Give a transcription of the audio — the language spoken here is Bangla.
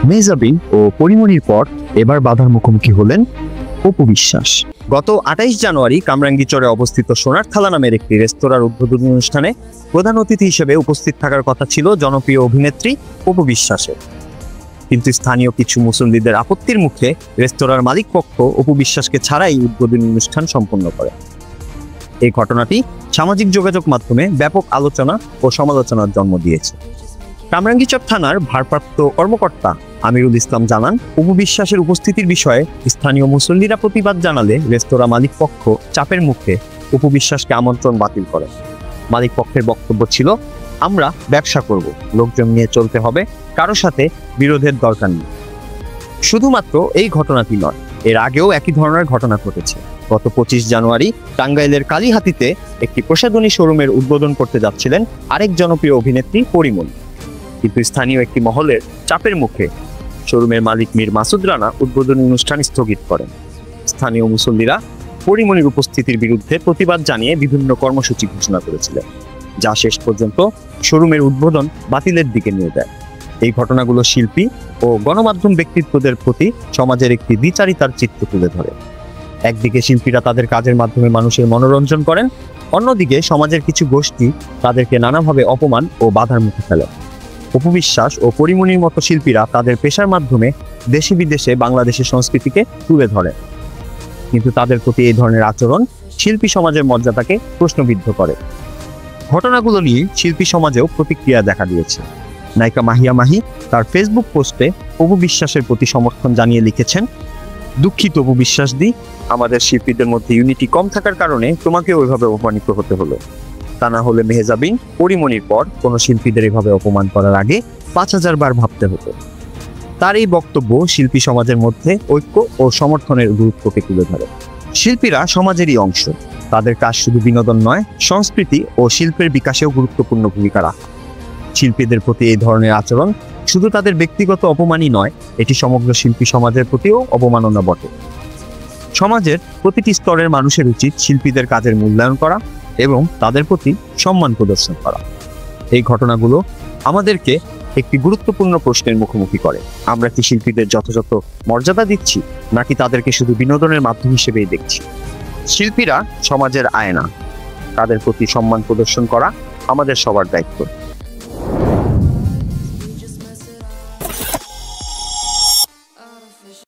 মেহজাবিন ও পরিমণির পর এবার বাধার মুখোমুখি হলেন অপু বিশ্বাস। গত 28 জানুয়ারি কামরাঙ্গীরচরে অবস্থিত সোনার থালা নামের একটি রেস্তোরাঁর উদ্বোধনী অনুষ্ঠানে প্রধান অতিথি হিসেবে উপস্থিত থাকার কথা ছিল জনপ্রিয় অভিনেত্রী অপু বিশ্বাসের। কিন্তু স্থানীয় কিছু মুসল্লিদের আপত্তির মুখে রেস্তোরাঁর মালিক পক্ষ অপু বিশ্বাসকে ছাড়াই উদ্বোধনী অনুষ্ঠান সম্পন্ন করে। এই ঘটনাটি সামাজিক যোগাযোগ মাধ্যমে ব্যাপক আলোচনা ও সমালোচনার জন্ম দিয়েছে। কামরাঙ্গীরচর থানার ভারপ্রাপ্ত কর্মকর্তা আমিরুল ইসলাম জানান, অপু বিশ্বাসের উপস্থিতির বিষয়ে স্থানীয় মুসল্লিরা প্রতিবাদ জানালে রেস্তোরাঁ মালিক পক্ষ চাপের মুখে অপু বিশ্বাসকে আমন্ত্রণ বাতিল করে। মালিক পক্ষের বক্তব্য ছিল, আমরা ব্যবসা করব, লোকজন নিয়ে চলতে হবে, কারো সাথে বিরোধের দরকার নেই। শুধুমাত্র এই ঘটনাটি নয়, এর আগেও একই ধরনের ঘটনা ঘটেছে। গত 25 জানুয়ারি টাঙ্গাইলের কালীহাতিতে একটি প্রসাধনী শোরুমের উদ্বোধন করতে যাচ্ছিলেন আরেক জনপ্রিয় অভিনেত্রী পরিমণি, কিন্তু স্থানীয় একটি মহলের চাপের মুখে শোরুমের মালিক মীর মাসুদ রানা উদ্বোধনী অনুষ্ঠান স্থগিত করেন। স্থানীয় মুসল্লিরা পরিমণির উপস্থিতির বিরুদ্ধে প্রতিবাদ জানিয়ে বিভিন্ন কর্মসূচি ঘোষণা করেছিলেন, যা শেষ পর্যন্ত শোরুমের উদ্বোধন বাতিলের দিকে নিয়ে যায়। এই ঘটনাগুলো শিল্পী ও গণমাধ্যম ব্যক্তিত্বদের প্রতি সমাজের একটি দ্বিচারিতার চিত্র তুলে ধরে। একদিকে শিল্পীরা তাদের কাজের মাধ্যমে মানুষের মনোরঞ্জন করেন, অন্যদিকে সমাজের কিছু গোষ্ঠী তাদেরকে নানাভাবে অপমান ও বাধার মুখে ফেলে। অপু বিশ্বাস ও পরিমণির মতো শিল্পীরা তাদের পেশার মাধ্যমে দেশে বিদেশে বাংলাদেশের সংস্কৃতিকে তুলে ধরে, কিন্তু তাদের প্রতি এই ধরনের আচরণ শিল্পী সমাজের মর্যাদাকে প্রশ্নবিদ্ধ করে। ঘটনাগুলো নিয়ে শিল্পী সমাজেও প্রতিক্রিয়া দেখা দিয়েছে। নায়িকা মাহিয়া মাহি তার ফেসবুক পোস্টে অপু বিশ্বাসের প্রতি সমর্থন জানিয়ে লিখেছেন, দুঃখিত অপু বিশ্বাস দি, আমাদের শিল্পীদের মধ্যে ইউনিটি কম থাকার কারণে তোমাকে ওইভাবে অপমানিত হতে হলো। তা না হলে মেহজাবিন, পরিমণির পর কোনো শিল্পীদের এভাবে অপমান করার আগে 5000 বার ভাবতে হতো। তার এই বক্তব্য শিল্পী সমাজের মধ্যে ঐক্য ও সমর্থনের গুরুত্বকে তুলে ধরে। শিল্পীরা সমাজেরই অংশ, তাদের কাজ শুধু বিনোদন নয়, সংস্কৃতি ও শিল্পের বিকাশেও গুরুত্বপূর্ণ ভূমিকা রাখে। শিল্পীদের প্রতি এই ধরনের আচরণ শুধু তাদের ব্যক্তিগত অপমানই নয়, এটি সমগ্র শিল্পী সমাজের প্রতিও অবমাননা বটে। সমাজের প্রতিটি স্তরের মানুষের উচিত শিল্পীদের কাজের মূল্যায়ন করা এবং তাদের প্রতি সম্মান প্রদর্শন করা। এই ঘটনাগুলো আমাদেরকে একটি গুরুত্বপূর্ণ প্রশ্নের মুখোমুখি করে, আমরা কি শিল্পীদের যথাযথ মর্যাদা দিচ্ছি, নাকি তাদেরকে শুধু বিনোদনের মাধ্যম হিসেবেই দেখছি? শিল্পীরা সমাজের আয়না, তাদের প্রতি সম্মান প্রদর্শন করা আমাদের সবার দায়িত্ব।